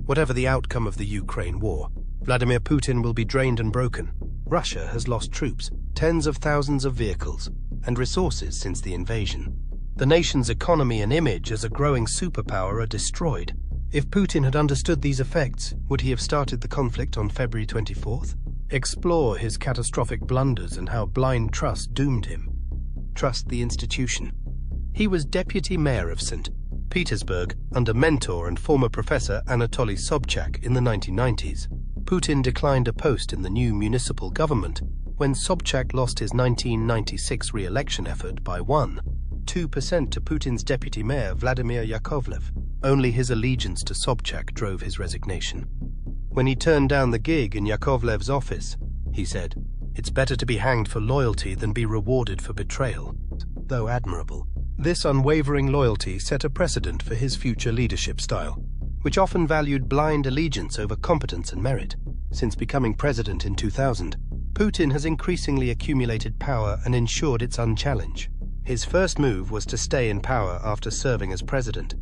Whatever the outcome of the Ukraine war, Vladimir Putin will be drained and broken. Russia has lost troops, tens of thousands of vehicles, and resources since the invasion. The nation's economy and image as a growing superpower are destroyed. If Putin had understood these effects, would he have started the conflict on February 24th? Explore his catastrophic blunders and how blind trust doomed him. Trust the institution. He was deputy mayor of St. Petersburg under mentor and former professor Anatoly Sobchak in the 1990s. Putin declined a post in the new municipal government when Sobchak lost his 1996 re-election effort by 2% to Putin's deputy mayor Vladimir Yakovlev. Only his allegiance to Sobchak drove his resignation. When he turned down the gig in Yakovlev's office, he said, "It's better to be hanged for loyalty than be rewarded for betrayal." Though admirable, this unwavering loyalty set a precedent for his future leadership style, which often valued blind allegiance over competence and merit. Since becoming president in 2000, Putin has increasingly accumulated power and ensured its unchallenged. His first move was to stay in power after serving as president.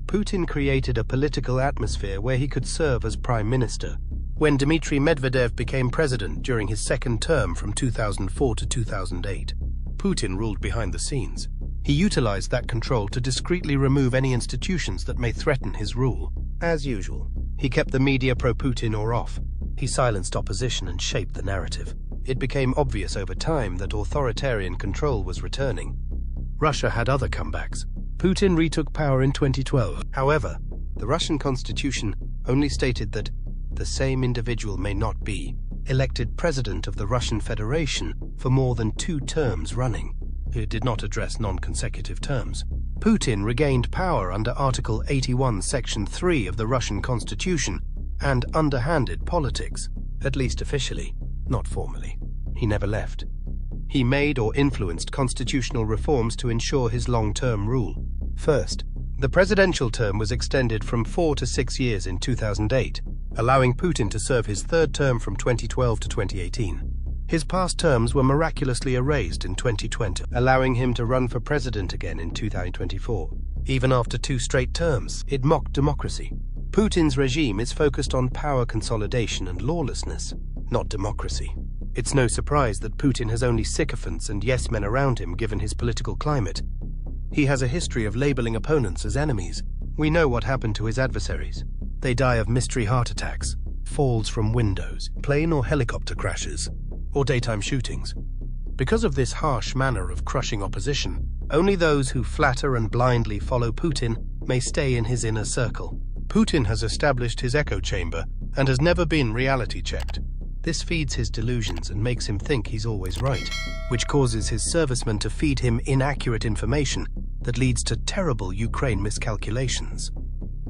Putin created a political atmosphere where he could serve as prime minister. When Dmitry Medvedev became president during his second term from 2004 to 2008, Putin ruled behind the scenes. He utilized that control to discreetly remove any institutions that may threaten his rule. As usual, he kept the media pro-Putin or off. He silenced opposition and shaped the narrative. It became obvious over time that authoritarian control was returning. Russia had other comebacks. Putin retook power in 2012. However, the Russian constitution only stated that the same individual may not be elected president of the Russian Federation for more than 2 terms running. It did not address non-consecutive terms. Putin regained power under Article 81, Section 3 of the Russian Constitution and underhanded politics, at least officially, not formally. He never left. He made or influenced constitutional reforms to ensure his long-term rule. First, the presidential term was extended from 4 to 6 years in 2008, allowing Putin to serve his third term from 2012 to 2018. His past terms were miraculously erased in 2020, allowing him to run for president again in 2024. Even after 2 straight terms, it mocked democracy. Putin's regime is focused on power consolidation and lawlessness, not democracy. It's no surprise that Putin has only sycophants and yes-men around him given his political climate. He has a history of labeling opponents as enemies. We know what happened to his adversaries. They die of mystery heart attacks, falls from windows, plane or helicopter crashes, or daytime shootings. Because of this harsh manner of crushing opposition, only those who flatter and blindly follow Putin may stay in his inner circle. Putin has established his echo chamber and has never been reality checked. This feeds his delusions and makes him think he's always right, which causes his servicemen to feed him inaccurate information that leads to terrible Ukraine miscalculations.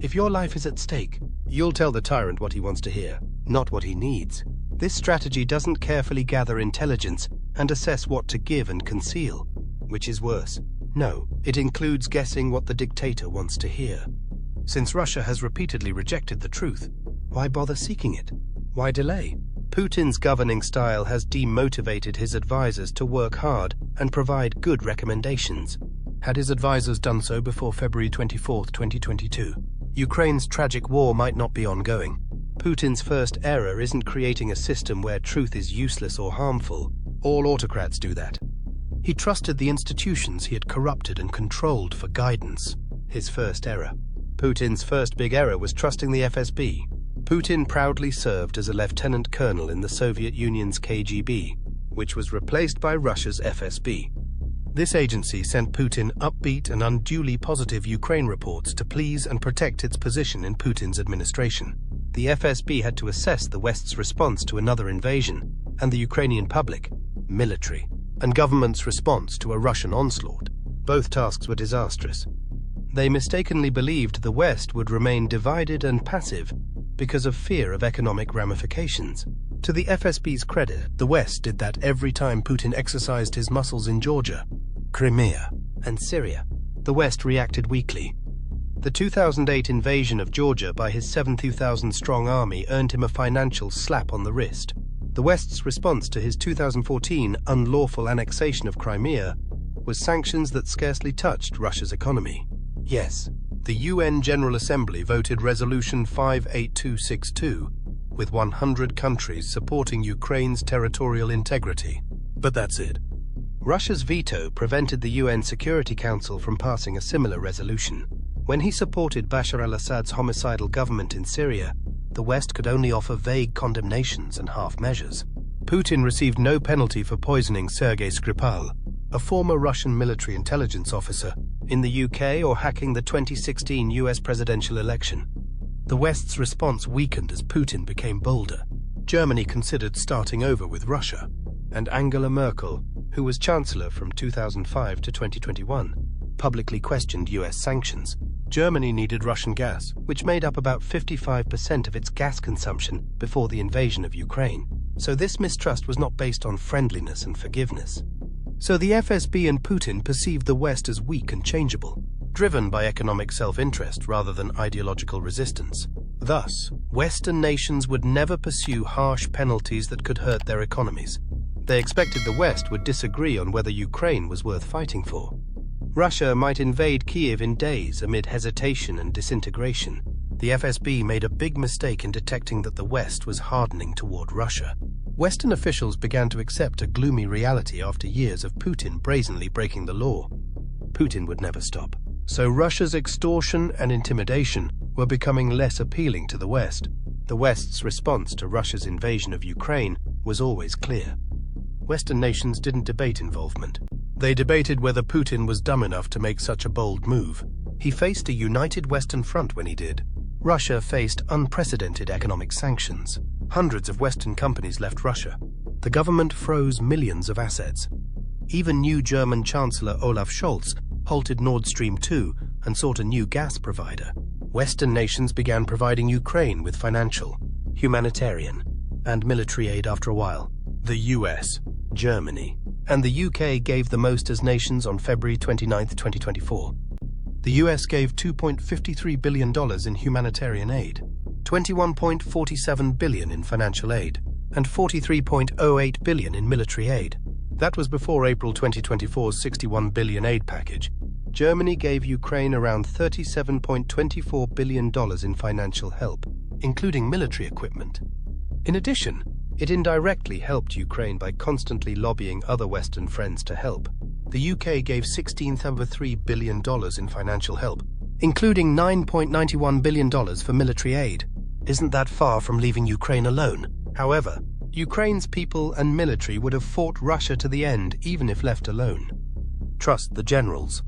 If your life is at stake, you'll tell the tyrant what he wants to hear, not what he needs. This strategy doesn't carefully gather intelligence and assess what to give and conceal. Which is worse? No, it includes guessing what the dictator wants to hear. Since Russia has repeatedly rejected the truth, why bother seeking it? Why delay? Putin's governing style has demotivated his advisors to work hard and provide good recommendations. Had his advisors done so before February 24, 2022, Ukraine's tragic war might not be ongoing. Putin's first error isn't creating a system where truth is useless or harmful. All autocrats do that. He trusted the institutions he had corrupted and controlled for guidance. His first error. Putin's first big error was trusting the FSB. Putin proudly served as a lieutenant colonel in the Soviet Union's KGB, which was replaced by Russia's FSB. This agency sent Putin upbeat and unduly positive Ukraine reports to please and protect its position in Putin's administration. The FSB had to assess the West's response to another invasion, and the Ukrainian public, military, and government's response to a Russian onslaught. Both tasks were disastrous. They mistakenly believed the West would remain divided and passive because of fear of economic ramifications. To the FSB's credit, the West did that every time Putin exercised his muscles in Georgia, Crimea, and Syria. The West reacted weakly. The 2008 invasion of Georgia by his 70,000-strong army earned him a financial slap on the wrist. The West's response to his 2014 unlawful annexation of Crimea was sanctions that scarcely touched Russia's economy. Yes, The UN General Assembly voted Resolution 58262, with 100 countries supporting Ukraine's territorial integrity. But that's it. Russia's veto prevented the UN Security Council from passing a similar resolution. When he supported Bashar al-Assad's homicidal government in Syria, the West could only offer vague condemnations and half measures. Putin received no penalty for poisoning Sergei Skripal, a former Russian military intelligence officer, in the UK, or hacking the 2016 US presidential election. The West's response weakened as Putin became bolder. Germany considered starting over with Russia, and Angela Merkel, who was Chancellor from 2005 to 2021, publicly questioned US sanctions. Germany needed Russian gas, which made up about 55% of its gas consumption before the invasion of Ukraine. So this mistrust was not based on friendliness and forgiveness. So the FSB and Putin perceived the West as weak and changeable, driven by economic self-interest rather than ideological resistance. Thus, Western nations would never pursue harsh penalties that could hurt their economies. They expected the West would disagree on whether Ukraine was worth fighting for. Russia might invade Kiev in days amid hesitation and disintegration. The FSB made a big mistake in detecting that the West was hardening toward Russia. Western officials began to accept a gloomy reality after years of Putin brazenly breaking the law. Putin would never stop. So Russia's extortion and intimidation were becoming less appealing to the West. The West's response to Russia's invasion of Ukraine was always clear. Western nations didn't debate involvement. They debated whether Putin was dumb enough to make such a bold move. He faced a united Western front when he did. Russia faced unprecedented economic sanctions. Hundreds of Western companies left Russia. The government froze millions of assets. Even new German Chancellor Olaf Scholz halted Nord Stream 2 and sought a new gas provider. Western nations began providing Ukraine with financial, humanitarian, and military aid after a while. The US, Germany, and the UK gave the most as nations on February 29, 2024. The US gave $2.53 billion in humanitarian aid, $21.47 billion in financial aid, and $43.08 billion in military aid. That was before April 2024's $61 billion aid package. Germany gave Ukraine around $37.24 billion in financial help, including military equipment. In addition, it indirectly helped Ukraine by constantly lobbying other Western friends to help. The UK gave $16.3 billion in financial help, including $9.91 billion for military aid. Isn't that far from leaving Ukraine alone? However, Ukraine's people and military would have fought Russia to the end even if left alone. Trust the generals.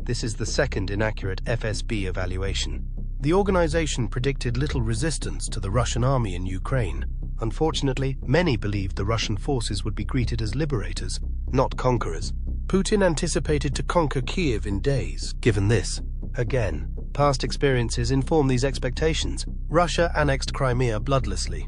This is the second inaccurate FSB evaluation. The organization predicted little resistance to the Russian army in Ukraine. Unfortunately, many believed the Russian forces would be greeted as liberators, not conquerors. Putin anticipated to conquer Kiev in days. Given this, again, past experiences inform these expectations. Russia annexed Crimea bloodlessly.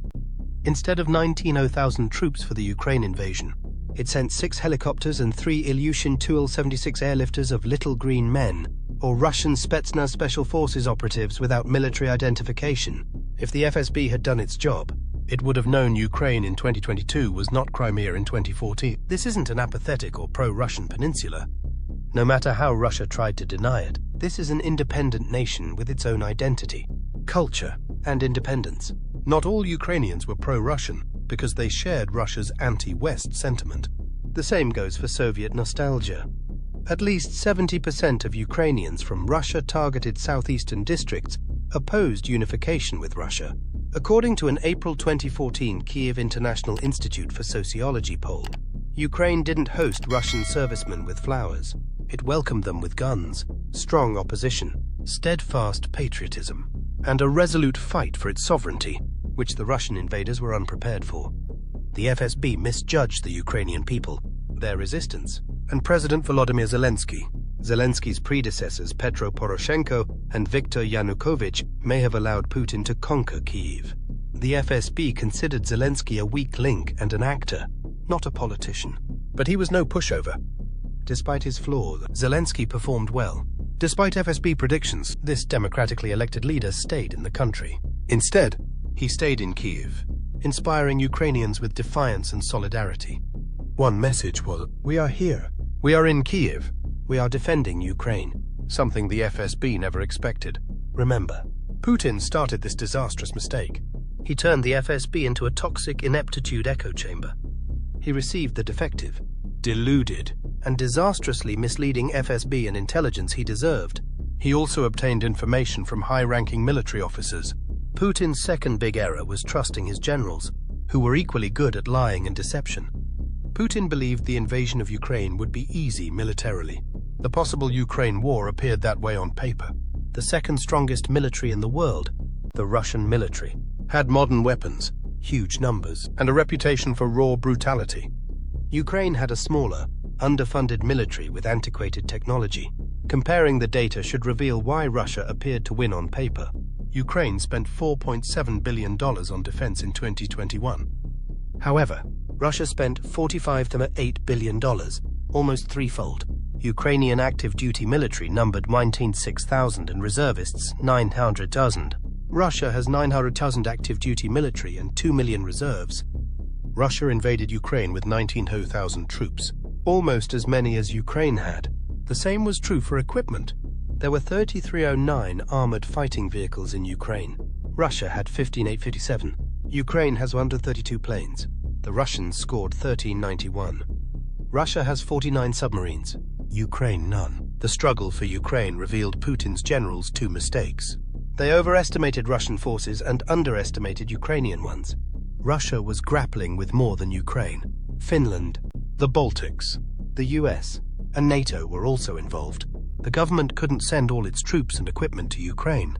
Instead of 19,000 troops for the Ukraine invasion, it sent 6 helicopters and 3 Ilyushin Tu-76 airlifters of Little Green Men, or Russian Spetsnaz Special Forces operatives without military identification. If the FSB had done its job, it would have known Ukraine in 2022 was not Crimea in 2014. This isn't an apathetic or pro-Russian peninsula. No matter how Russia tried to deny it, this is an independent nation with its own identity, culture, and independence. Not all Ukrainians were pro-Russian because they shared Russia's anti-West sentiment. The same goes for Soviet nostalgia. At least 70% of Ukrainians from Russia-targeted southeastern districts opposed unification with Russia. According to an April 2014 Kiev International Institute for Sociology poll, Ukraine didn't host Russian servicemen with flowers. It welcomed them with guns, strong opposition, steadfast patriotism, and a resolute fight for its sovereignty, which the Russian invaders were unprepared for. The FSB misjudged the Ukrainian people, their resistance, and President Volodymyr Zelensky's predecessors Petro Poroshenko and Viktor Yanukovych may have allowed Putin to conquer Kyiv. The FSB considered Zelensky a weak link and an actor, not a politician. But he was no pushover. Despite his flaws, Zelensky performed well. Despite FSB predictions, this democratically elected leader stayed in the country. Instead, he stayed in Kyiv, inspiring Ukrainians with defiance and solidarity. One message was, "We are here. We are in Kyiv. We are defending Ukraine." something the FSB never expected. Remember, Putin started this disastrous mistake. He turned the FSB into a toxic ineptitude echo chamber. He received the defective, deluded, and disastrously misleading FSB and intelligence he deserved. He also obtained information from high-ranking military officers. Putin's second big error was trusting his generals, who were equally good at lying and deception. Putin believed the invasion of Ukraine would be easy militarily. The possible Ukraine war appeared that way on paper. The second strongest military in the world, the Russian military, had modern weapons, huge numbers, and a reputation for raw brutality. Ukraine had a smaller, underfunded military with antiquated technology. Comparing the data should reveal why Russia appeared to win on paper. Ukraine spent $4.7 billion on defense in 2021. However, Russia spent $45.8 billion, almost threefold. Ukrainian active duty military numbered 96,000 and reservists 900,000. Russia has 900,000 active duty military and 2 million reserves. Russia invaded Ukraine with 19,000 troops, almost as many as Ukraine had. The same was true for equipment. There were 3,309 armored fighting vehicles in Ukraine. Russia had 15,857. Ukraine has 132 planes. The Russians scored 1391. Russia has 49 submarines. Ukraine none. The struggle for Ukraine revealed Putin's generals' two mistakes. They overestimated Russian forces and underestimated Ukrainian ones. Russia was grappling with more than Ukraine. Finland, the Baltics, the US, and NATO were also involved. The government couldn't send all its troops and equipment to Ukraine.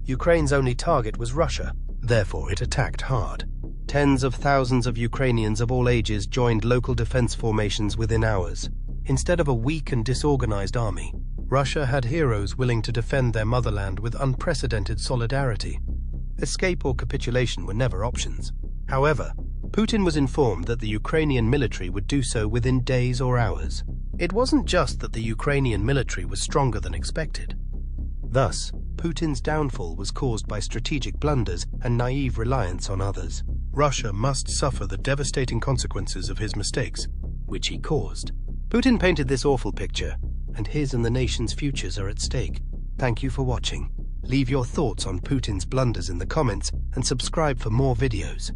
Ukraine's only target was Russia, therefore it attacked hard. Tens of thousands of Ukrainians of all ages joined local defense formations within hours. Instead of a weak and disorganized army, Russia had heroes willing to defend their motherland with unprecedented solidarity. Escape or capitulation were never options. However, Putin was informed that the Ukrainian military would do so within days or hours. It wasn't just that the Ukrainian military was stronger than expected. Thus, Putin's downfall was caused by strategic blunders and naive reliance on others. Russia must suffer the devastating consequences of his mistakes, which he caused. Putin painted this awful picture, and his and the nation's futures are at stake. Thank you for watching. Leave your thoughts on Putin's blunders in the comments and subscribe for more videos.